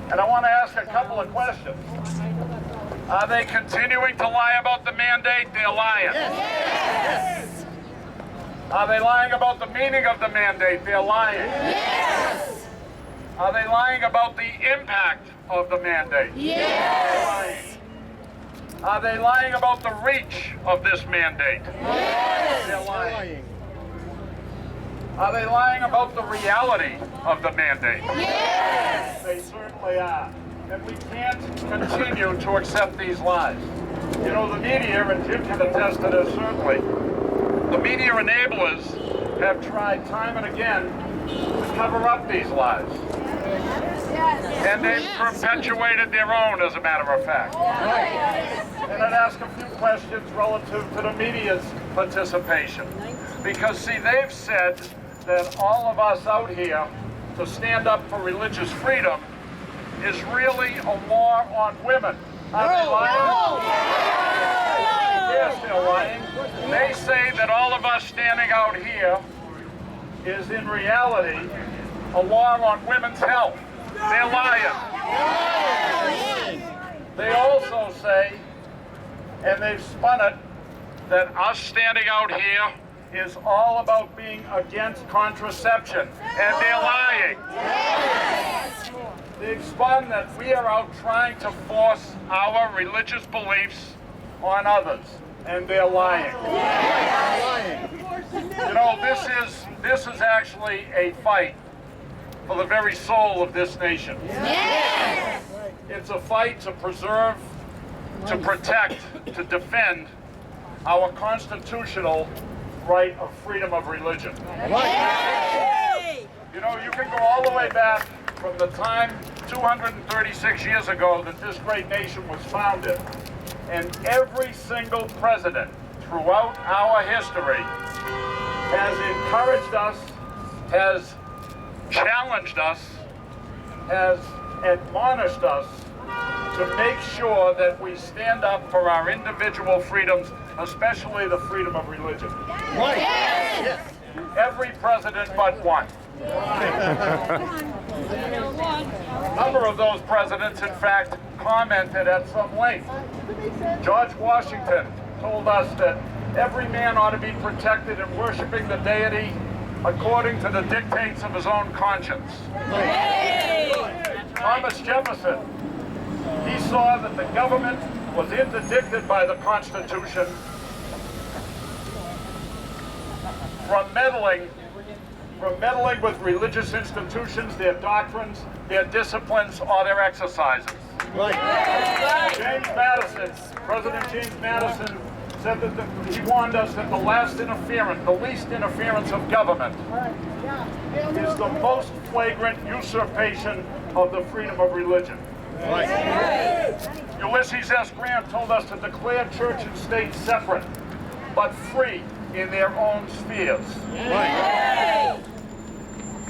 And I want to ask a couple of questions. Are they continuing to lie about the mandate? They're lying. Yes. Are they lying about the meaning of the mandate? They're lying. Yes. Are they lying about the impact of the mandate? Yes. They're lying. Are they lying about the reach of this mandate? Yes. They're lying. Are they lying about the reality of the mandate? Yes. They certainly are. And we can't continue to accept these lies. You know, the media, and Jim can attest to this certainly, the media enablers have tried time and again to cover up these lies. And they've perpetuated their own, as a matter of fact. And I'd ask a few questions relative to the media's participation. Because, see, they've said that all of us out here to stand up for religious freedom is really a war on women. Are they lying? Yes, they're lying. They say that all of us standing out here is in reality a war on women's health. They're lying. They also say, and they've spun it, that us standing out here is all about being against contraception, and they're lying. They've spun that we are out trying to force our religious beliefs on others, and they're lying. You know, this is actually a fight for the very soul of this nation. It's a fight to preserve, to protect, to defend our constitutional right of freedom of religion. You know, you can go all the way back from the time 236 years ago that this great nation was founded, and every single president throughout our history has encouraged us, has challenged us, has admonished us to make sure that we stand up for our individual freedoms, especially the freedom of religion. Right. Yes. Every president but one. A number of those presidents, in fact, commented at some length. George Washington told us that every man ought to be protected in worshiping the deity according to the dictates of his own conscience. Thomas Jefferson, he saw that the government was interdicted by the Constitution from meddling with religious institutions, their doctrines, their disciplines, or their exercises. Right. James Madison, President James Madison, said that he warned us that the least interference of government is the most flagrant usurpation of the freedom of religion. Right. Ulysses S. Grant told us to declare church and state separate, but free in their own spheres. Right.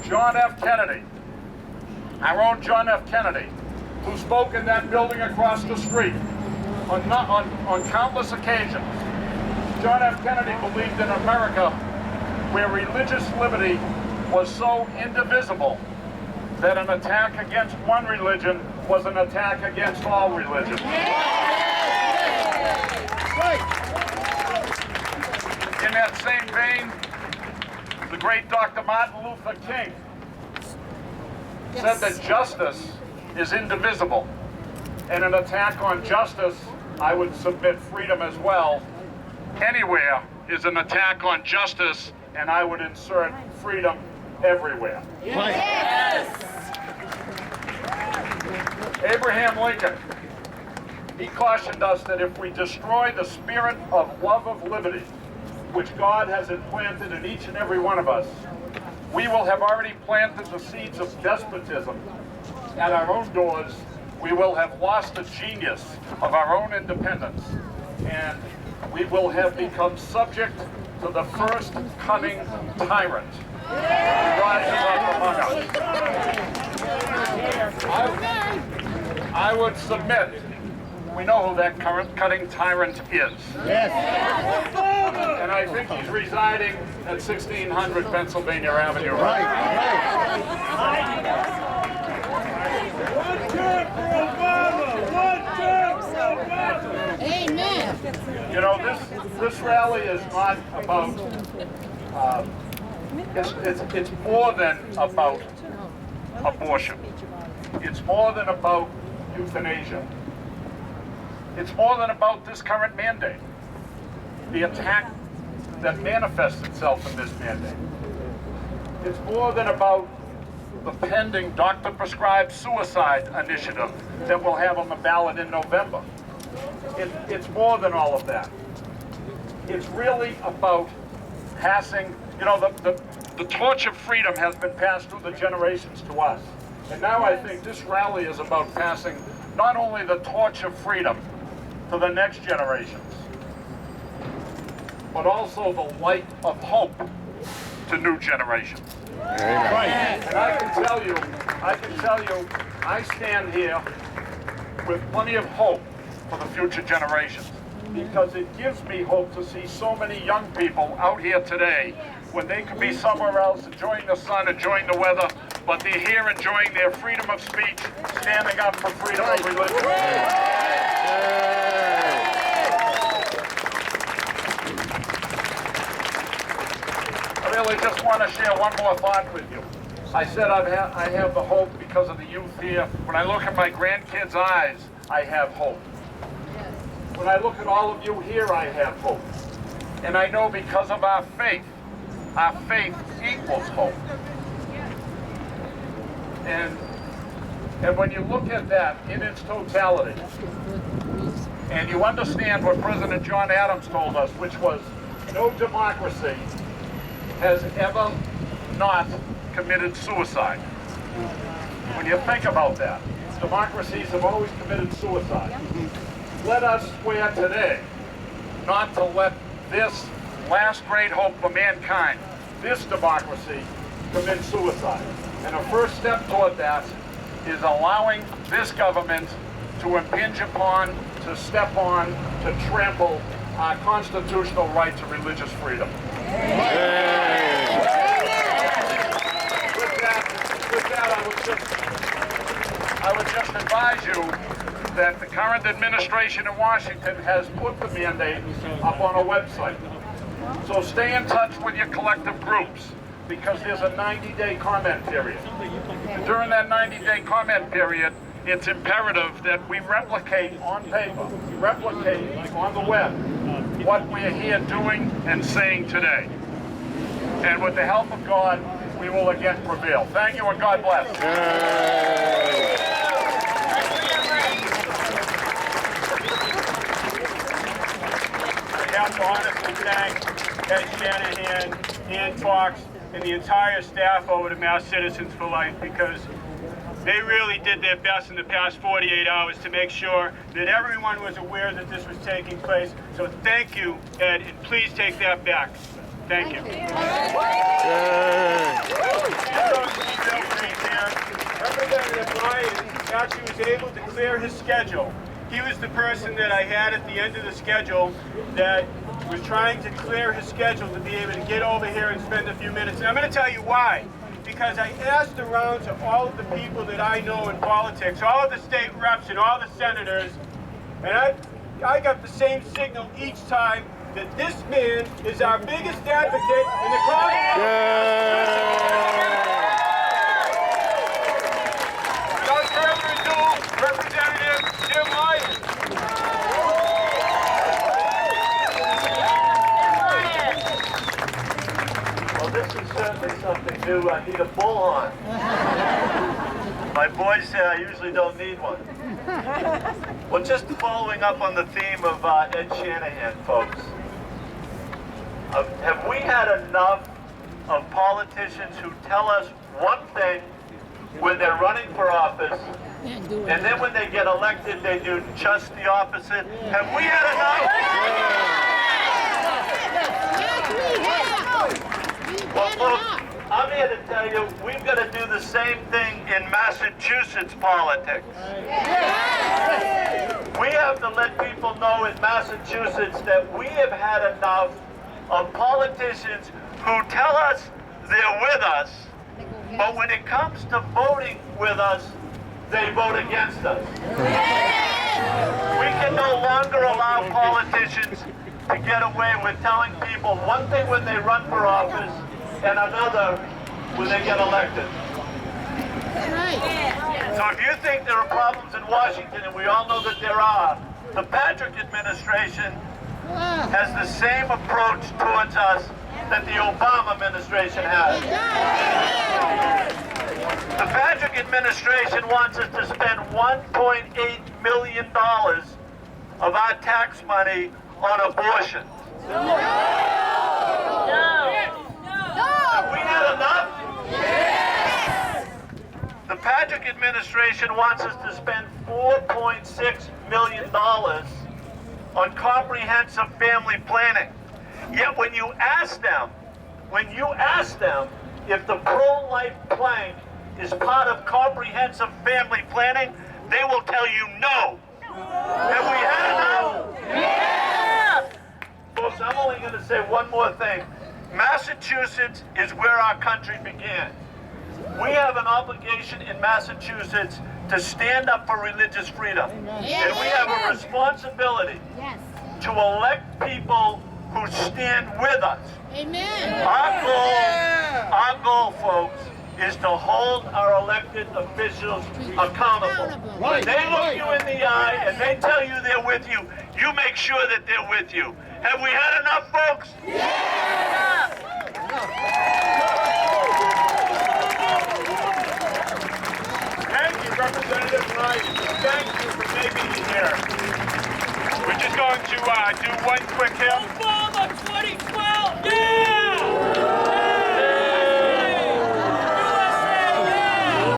John F. Kennedy, our own John F. Kennedy, who spoke in that building across the street on countless occasions. John F. Kennedy believed in America where religious liberty was so indivisible that an attack against one religion was an attack against all religions. Right. In that same vein, the great Dr. Martin Luther King said that justice is indivisible, and an attack on justice, I would submit freedom as well, anywhere is an attack on justice, and I would insert freedom everywhere. Right. Abraham Lincoln, he cautioned us that if we destroy the spirit of love of liberty, which God has implanted in each and every one of us, we will have already planted the seeds of despotism at our own doors. We will have lost the genius of our own independence, and we will have become subject to the first coming tyrant who rises up among us. I would submit, we know who that current cutting tyrant is. Yes. And I think he's residing at 1600 Pennsylvania Avenue. Right. Right. this rally is not about, it's more than about abortion. It's more than about euthanasia. It's more than about this current mandate. The attack that manifests itself in this mandate. It's more than about the pending doctor-prescribed suicide initiative that we'll have on the ballot in November. It's more than all of that. It's really about passing, you know, the torch of freedom has been passed through the generations to us. And now I think this rally is about passing not only the torch of freedom to the next generations, but also the light of hope to new generations. Right. And I can tell you, I stand here with plenty of hope for the future generations, because it gives me hope to see so many young people out here today when they could be somewhere else enjoying the sun, enjoying the weather, but they're here enjoying their freedom of speech, standing up for freedom of religion. I really just want to share one more thought with you. I said I have the hope because of the youth here. When I look at my grandkids' eyes, I have hope. When I look at all of you here, I have hope. And I know because of our faith equals hope. And when you look at that in its totality, and you understand what President John Adams told us, which was, no democracy has ever not committed suicide. When you think about that, democracies have always committed suicide. Let us swear today not to let this last great hope for mankind, this democracy, commit suicide. And a first step toward that is allowing this government to impinge upon, to step on, to trample our constitutional right to religious freedom. With that, I would just advise you that the current administration in Washington has put the mandate up on a website. So stay in touch with your collective groups, because there's a 90-day comment period. And during that 90-day comment period, it's imperative that we replicate on paper, replicate on the web, what we're here doing and saying today. And with the help of God, we will again prevail. Thank you and God bless. I have to honestly thank Ed Shanahan, Ann Fox, and the entire staff over at Mass Citizens for Life, because they really did their best in the past 48 hours to make sure that everyone was aware that this was taking place. So thank you, Ed, and please take that back. Thank you. Representative Lyons actually was able to clear his schedule. He was the person that I had at the end of the schedule that was trying to clear his schedule to be able to get over here and spend a few minutes. And I'm going to tell you why. Because I asked around to all of the people that I know in politics, all of the state reps and all the senators, and I got the same signal each time that this man is our biggest advocate in the Congress. Without further ado, Representative Jim Lyons. Well, this is certainly something new. I need a bullhorn. My boys say I usually don't need one. Well, just following up on the theme of Ed Shanahan, folks. Have we had enough of politicians who tell us one thing when they're running for office, and then when they get elected, they do just the opposite? Have we had enough? Well, folks, I'm here to tell you, we've got to do the same thing in Massachusetts politics. We have to let people know in Massachusetts that we have had enough of politicians who tell us they're with us, but when it comes to voting with us, they vote against us. We can no longer allow politicians to get away with telling people one thing when they run for office and another when they get elected. So if you think there are problems in Washington, and we all know that there are, the Patrick administration has the same approach towards us that the Obama administration has. The Patrick administration wants us to spend $1.8 million of our tax money on abortion. Have we had enough? The Patrick administration wants us to spend $4.6 million on comprehensive family planning. Yet when you ask them if the pro-life plank is part of comprehensive family planning, they will tell you no. Have we had enough? Yeah! Folks, I'm only going to say one more thing. Massachusetts is where our country began. We have an obligation in Massachusetts to stand up for religious freedom. And we have a responsibility to elect people who stand with us. Amen. Our goal, folks, is to hold our elected officials accountable. When they look you in the eye and they tell you they're with you, you make sure that they're with you. Have we had enough, folks? Yeah! Thank you, Representative Lyons. Thank you for making it here. We're just going to do one quick hymn. Obama 2012, yeah!